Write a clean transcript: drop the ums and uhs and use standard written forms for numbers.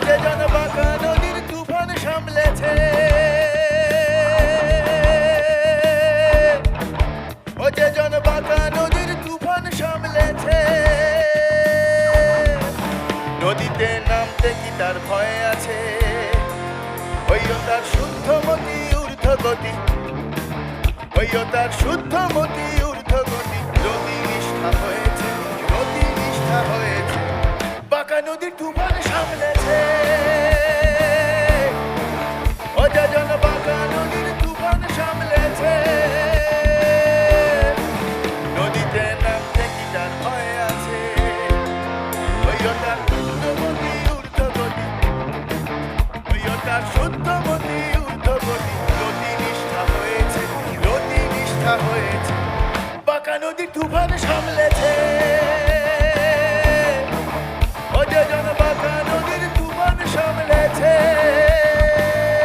যে জন বাঁকা নদীর তুফান সামলেছে, ও যে জন বাঁকা নদীর তুফান সামলেছে। নদীতে নামতে কি তার ভয় আছে? ওইও তার শুদ্ধমতি ঊর্ধ্বগতি, ওইও তার শুদ্ধমতি ঊর্ধ্বগতি। রতি নিষ্ঠা হয়েছে, রতি নিষ্ঠা হয়েছে, বাঁকা নদীর তুফান সামলেছে। ও যে জন বাঁকা নদীর তুফান সামলেছে। নদীতে নামতে কি তার ভয় আছে? ওইও তার শুদ্ধমতি ঊর্ধ্বগতি, ওইও তার শুদ্ধমতি ঊর্ধ্বগতি। রতি নিষ্ঠা হয়েছে, রতি নিষ্ঠা হয়েছে, বাঁকা নদীর তুফান সামলেছে।